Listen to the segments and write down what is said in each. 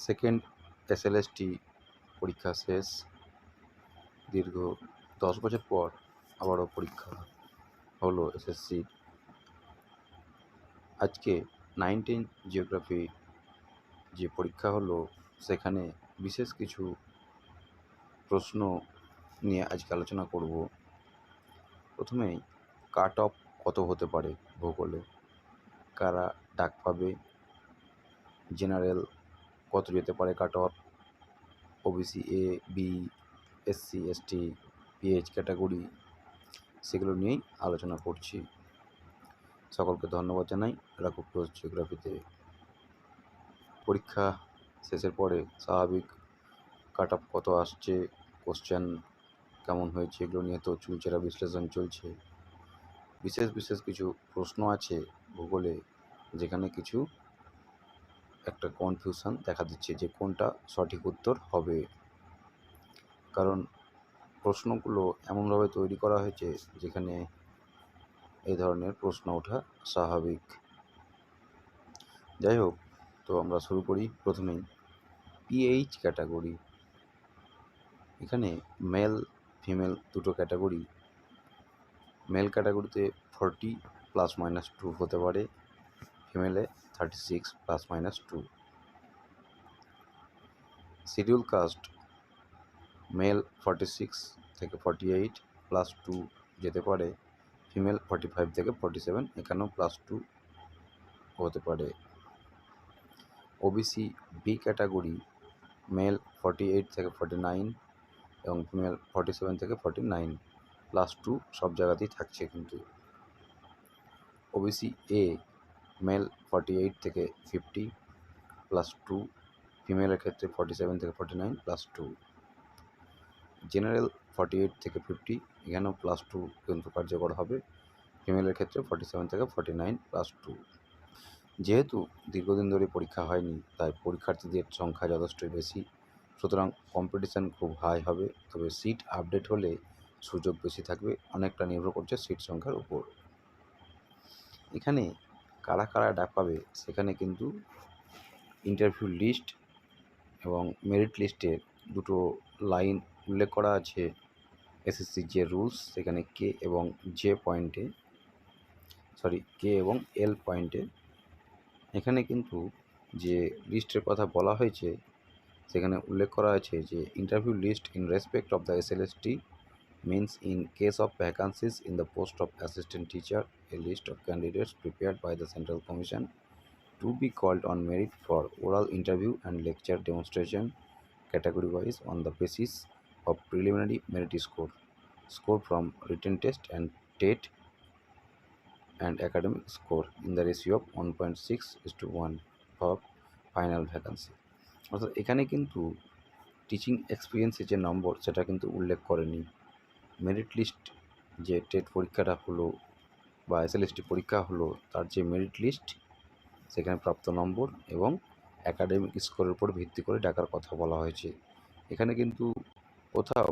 Second SLST পরীক্ষা শেষ। দীর্ঘ 10 বছর পর আবারও পরীক্ষা হলো এসএসসির। আজকে 9-10 জিওগ্রাফি যে পরীক্ষা হলো সেখানে বিশেষ কিছু প্রশ্ন নিয়ে আজকে আলোচনা করব। প্রথমেই কাট অফ কত হতে পারে ভূগোলে, কারা ডাক পাবে, জেনারেল কত যেতে পারে cut off, OBC A, B, SC, ST, PH category, সেগুলো নিয়েই আলোচনা করছি। সকলকে ধন্যবাদ জানাই রাঘব ঘোষ জিওগ্রাফিতে। পরীক্ষা শেষের পরে স্বাভাবিক কাট অফ কত আসছে, কোশ্চেন কেমন হয়েছে, এগুলো নিয়ে তো চুলচেরা বিশ্লেষণ চলছে। বিশেষ কিছু প্রশ্ন আছে ভূগোলে যেখানে কিছু একটা কনফিউশন দেখা দিচ্ছে যে কোনটা সঠিক উত্তর হবে, কারণ প্রশ্নগুলো এমনভাবে তৈরি করা হয়েছে যেখানে এই ধরনের প্রশ্ন ওঠা স্বাভাবিক। যাই হোক, তো আমরা শুরু করি। প্রথমেই পিএইচ ক্যাটাগরি। এখানে মেল ফিমেল দুটো ক্যাটাগরি। মেল ক্যাটাগরিতে 40 ±2 হতে পারে, ফিমেলে 36 ±2। শিডিউল কাস্ট মেল 46 থেকে 48 +2 যেতে পারে, ফিমেল 45 থেকে 47, এখানেও +2 হতে পারে। ওবিসি বি ক্যাটাগরি মেল 48 থেকে 49 এবং ফিমেল 47 থেকে 49, +2 সব জায়গাতেই থাকছে কিন্তু। ওবিসি এ মেল 48 থেকে 50 +2, ফিমেলের ক্ষেত্রে 47 থেকে 49 +2। জেনারেল 48 থেকে 50, এখানেও +2 কিন্তু কার্যকর হবে, ফিমেলের ক্ষেত্রে 47 থেকে 49 +2। যেহেতু দীর্ঘদিন ধরে পরীক্ষা হয়নি তাই পরীক্ষার্থীদের সংখ্যা যথেষ্টই বেশি, সুতরাং কম্পিটিশান খুব হাই হবে। তবে সিট আপডেট হলে সুযোগ বেশি থাকবে, অনেকটা নির্ভর করছে সিট সংখ্যার উপর। এখানে কারা কারা ডাক পাবে সেখানে কিন্তু ইন্টারভিউ লিস্ট এবং মেরিট লিস্টের দুটো লাইন উল্লেখ করা আছে। এসএসসির যে রুলস সেখানে কে এবং এল পয়েন্টে এখানে কিন্তু যে লিস্টের কথা বলা হয়েছে সেখানে উল্লেখ করা আছে যে interview list in respect of the SLST means in case of vacancies in the post of assistant teacher, a list of candidates prepared by the Central Commission to be called on merit for oral interview and lecture demonstration category wise on the basis of preliminary merit score from written test and TET and academic score in the ratio of 1.6:1 for final vacancy। অর্থাৎ এখানে কিন্তু teaching এক্সপিরিয়েন্সের যে নম্বর সেটা কিন্তু উল্লেখ করেনি। Merit list যে TET পরীক্ষাটা হলো বা এসএলএসটি পরীক্ষা হলো তার যে মেরিট লিস্ট সেখানে প্রাপ্ত নম্বর এবং একাডেমিক স্কোরের উপর ভিত্তি করে ডাকার কথা বলা হয়েছে। এখানে কিন্তু কোথাও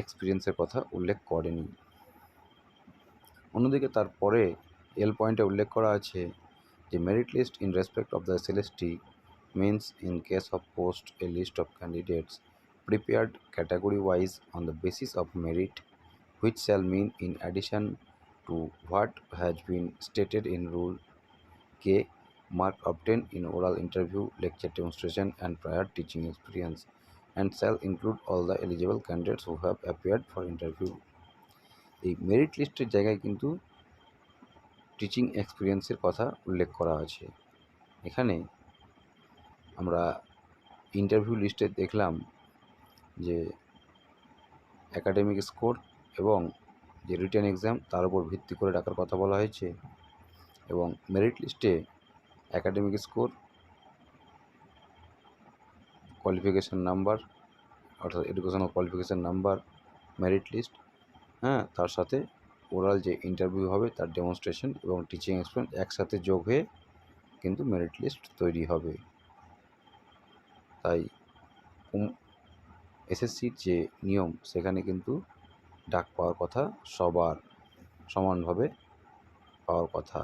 এক্সপিরিয়েন্সের কথা উল্লেখ করেনি। অন্যদিকে তারপরে এল পয়েন্টে উল্লেখ করা আছে যে merit list in respect of the SLST means in case of post a list of candidates prepared category wise on the basis of merit, which shall mean in addition to what has been stated in rule K, mark obtained in oral interview, lecture demonstration and prior teaching experience, and shall include all the eligible candidates who have appeared for interview। এই merit লিস্টের জায়গায় কিন্তু teaching এক্সপিরিয়েন্সের কথা উল্লেখ করা আছে। এখানে আমরা ইন্টারভিউ লিস্টে দেখলাম যে একাডেমিক স্কোর এবং যে রিটেন এক্সাম তার উপর ভিত্তি করে ডাকার কথা বলা হয়েছে, এবং মেরিট লিস্টে একাডেমিক স্কোর, কোয়ালিফিকেশান নাম্বার অর্থাৎ educational qualification number, merit list, তার সাথে ওরাল যে ইন্টারভিউ হবে তার ডেমনস্ট্রেশন এবং টিচিং এক্সপিরিয়েন্স একসাথে যোগ হয়ে কিন্তু মেরিট লিস্ট তৈরি হবে। তাই এসএসসির যে নিয়ম সেখানে কিন্তু ডাক পাওয়ার কথা সবার সমানভাবে পাওয়ার কথা।